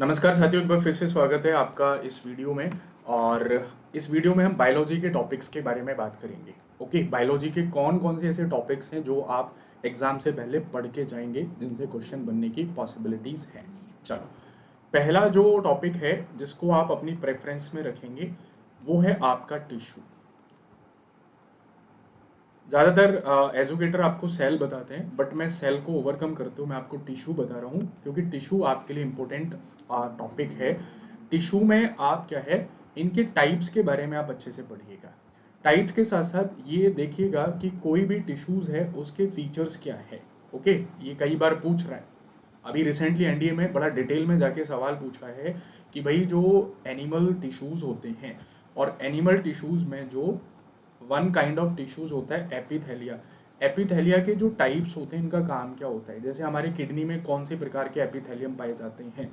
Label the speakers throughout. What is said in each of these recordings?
Speaker 1: नमस्कार साथियों, एक बार फिर से स्वागत है आपका इस वीडियो में। और इस वीडियो में हम बायोलॉजी के टॉपिक्स के बारे में बात करेंगे। ओके, बायोलॉजी के कौन कौन से ऐसे टॉपिक्स हैं जो आप एग्जाम से पहले पढ़ के जाएंगे, जिनसे क्वेश्चन बनने की पॉसिबिलिटीज हैं। चलो, पहला जो टॉपिक है जिसको आप अपनी प्रेफरेंस में रखेंगे वो है आपका टिश्यू। ज़्यादातर एजुकेटर आपको सेल बताते हैं, बट मैं सेल को ओवरकम करते हुए मैं आपको टिश्यू बता रहा हूँ, क्योंकि टिश्यू आपके लिए इम्पोर्टेंट टॉपिक है। टिश्यू में आप क्या है, इनके टाइप्स के बारे में आप अच्छे से पढ़िएगा। टाइप्स के साथ साथ ये देखिएगा कि कोई भी टिश्यूज़ है उसके फीचर्स क्या है। ओके, ये कई बार पूछ रहा है। अभी रिसेंटली एनडीए में बड़ा डिटेल में जाके सवाल पूछा है कि भाई जो एनिमल टिश्यूज़ होते हैं, और एनिमल टिश्यूज़ में जो वन काइंड ऑफ टिश्यूज होता है एपिथेलिया। एपिथेलिया के जो टाइप्स होते हैं इनका काम क्या होता है। जैसे हमारे किडनी में कौन से प्रकार के एपिथेलियम पाए जाते हैं,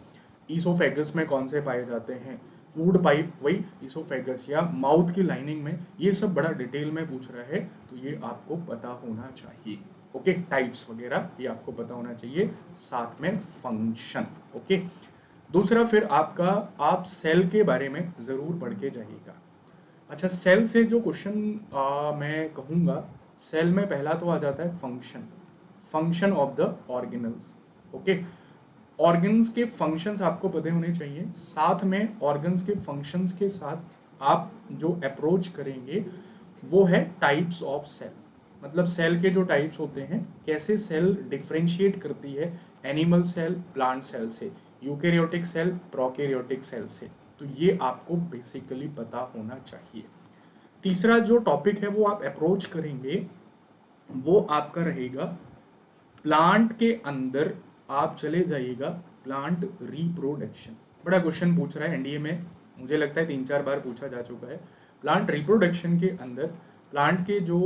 Speaker 1: ईसोफेगस में कौन से पाए जाते हैं, फूड पाइप वही ईसोफेगस, या माउथ की लाइनिंग में, ये सब बड़ा डिटेल में पूछ रहा है, तो ये आपको पता होना चाहिए। ओके, टाइप्स वगैरह ये आपको पता होना चाहिए, साथ में फंक्शन। ओके, दूसरा फिर आपका, आप सेल के बारे में जरूर पढ़ के जाइएगा। अच्छा, सेल से जो क्वेश्चन मैं कहूँगा, सेल में पहला तो आ जाता है function. Function of the organelles. Okay, organs के फंक्शंस आपको पते होने चाहिए। साथ में ऑर्गन्स के फंक्शंस के साथ आप जो अप्रोच करेंगे वो है टाइप्स ऑफ सेल। मतलब सेल के जो टाइप्स होते हैं, कैसे सेल डिफरेंशिएट करती है एनिमल सेल प्लांट सेल से, यूकेरियोटिक सेल प्रोकैरियोटिक सेल से। तो ये आपको बेसिकली पता होना चाहिए। तीसरा जो टॉपिक है वो आप अप्रोच करेंगे, वो आपका रहेगा प्लांट के अंदर। आप चले जाइएगा प्लांट रिप्रोडक्शन। बड़ा क्वेश्चन पूछ रहा है एनडीए में, मुझे लगता है 3-4 बार पूछा जा चुका है। प्लांट रिप्रोडक्शन के अंदर प्लांट के जो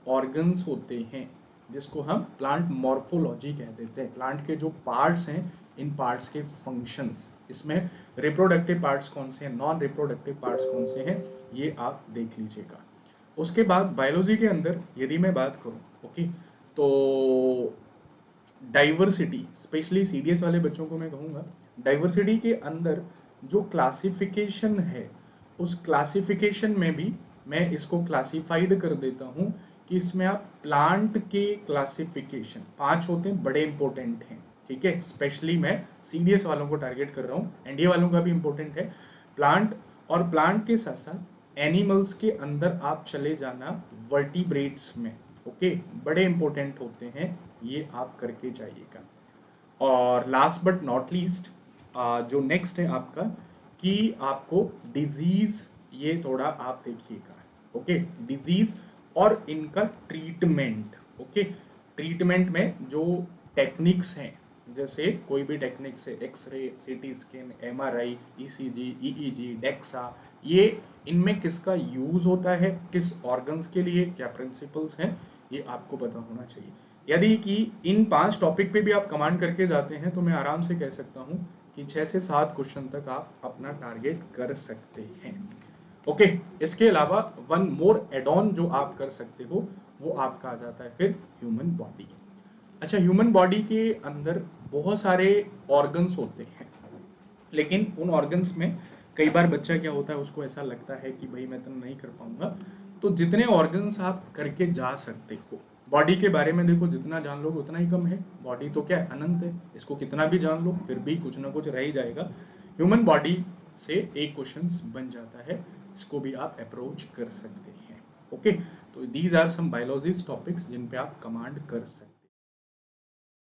Speaker 1: ऑर्गन्स होते हैं, जिसको हम प्लांट मॉर्फोलॉजी कह देते हैं, प्लांट के जो पार्ट्स हैं, इन पार्ट्स के फंक्शंस, इसमें रिप्रोडक्टिव पार्ट्स कौन से हैं, नॉन रिप्रोडक्टिव पार्ट्स कौन से हैं, ये आप देख लीजिएगा। उसके बाद बायोलॉजी के अंदर यदि मैं बात करूं, ओके, तो डाइवर्सिटी, स्पेशली सीडीएस वाले बच्चों को मैं कहूँगा, डाइवर्सिटी के अंदर जो क्लासिफिकेशन है, उस क्लासिफिकेशन में भी मैं इसको क्लासिफाइड कर देता हूँ कि इसमें आप प्लांट के क्लासिफिकेशन 5 होते हैं, बड़े इंपॉर्टेंट हैं। ठीक है, स्पेशली मैं सीडीएस वालों को टारगेट कर रहा हूँ, एनडीए वालों का भी इंपॉर्टेंट है। प्लांट, और प्लांट के साथ साथ एनिमल्स के अंदर आप चले जाना वर्टिब्रेट्स में। ओके, बड़े इंपॉर्टेंट होते हैं, ये आप करके जाइएगा। और लास्ट बट नॉट लीस्ट, जो नेक्स्ट है आपका, कि आपको डिजीज, ये थोड़ा आप देखिएगा। ओके, डिजीज और इनका ट्रीटमेंट। ओके, ट्रीटमेंट में जो टेक्निक्स हैं, जैसे कोई भी टेक्निक्स है, X-ray, CT scan, MRI, ECG, EEG, DEXA, ये इनमें किसका यूज होता है, किस ऑर्गन्स के लिए, क्या प्रिंसिपल्स हैं, ये आपको पता होना चाहिए। यदि कि इन 5 टॉपिक पे भी आप कमांड करके जाते हैं, तो मैं आराम से कह सकता हूँ कि 6 से 7 क्वेश्चन तक आप अपना टारगेट कर सकते हैं। ओके, इसके अलावा वन मोर एड ऑन जो आप कर सकते हो, वो आपका आ जाता है फिर ह्यूमन बॉडी। अच्छा, ह्यूमन बॉडी के अंदर बहुत सारे ऑर्गन्स होते हैं, लेकिन उन ऑर्गन्स में कई बार बच्चा क्या होता है, उसको ऐसा लगता है कि भाई मैं तो नहीं कर पाऊंगा। तो जितने ऑर्गन्स आप करके जा सकते हो बॉडी के बारे में, देखो जितना जान लोगे उतना ही कम है। बॉडी तो क्या है, अनंत है, इसको कितना भी जान लो फिर भी कुछ ना कुछ रह ही जाएगा। ह्यूमन बॉडी से एक क्वेश्चन बन जाता है, इसको भी आप अप्रोच कर सकते हैं। ओके, तो दीज आर सम बायोलॉजीज टॉपिक्स जिन पे आप कमांड कर सकते हैं।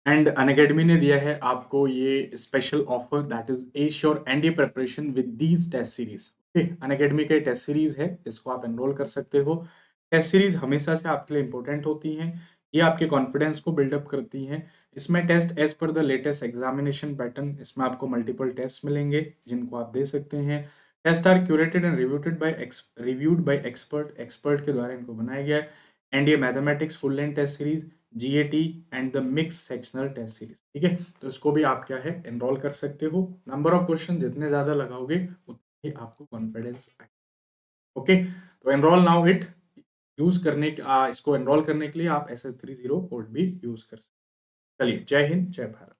Speaker 1: एंड अनअकैडमी ने दिया है आपको ये special offer, that is a sure NDA preparation with these test series. Okay, Unacademy के टेस्ट सीरीज है, इसको आप एनरोल कर सकते हो। टेस्ट सीरीज हमेशा से आपके लिए इंपॉर्टेंट होती हैं, ये आपके कॉन्फिडेंस को बिल्डअप करती हैं। इसमें test as per the latest examination pattern, इसमें आपको मल्टीपल टेस्ट मिलेंगे जिनको आप दे सकते हैं। Test are curated and reviewed by expert, expert के द्वारा इनको बनाया गया है। NDA mathematics full length test series, GAT and the mix sectional test series. ठीक है, तो इसको भी आप क्या है, एनरोल कर सकते हो। नंबर ऑफ क्वेश्चन जितने ज्यादा लगाओगे उतने ही आपको कॉन्फिडेंस आए। ओके, तो एनरोल नाउ इट, यूज करने इसको एनरोल करने के लिए आप SS30 कोड भी यूज कर सकते हैं। चलिए, जय हिंद, जय भारत।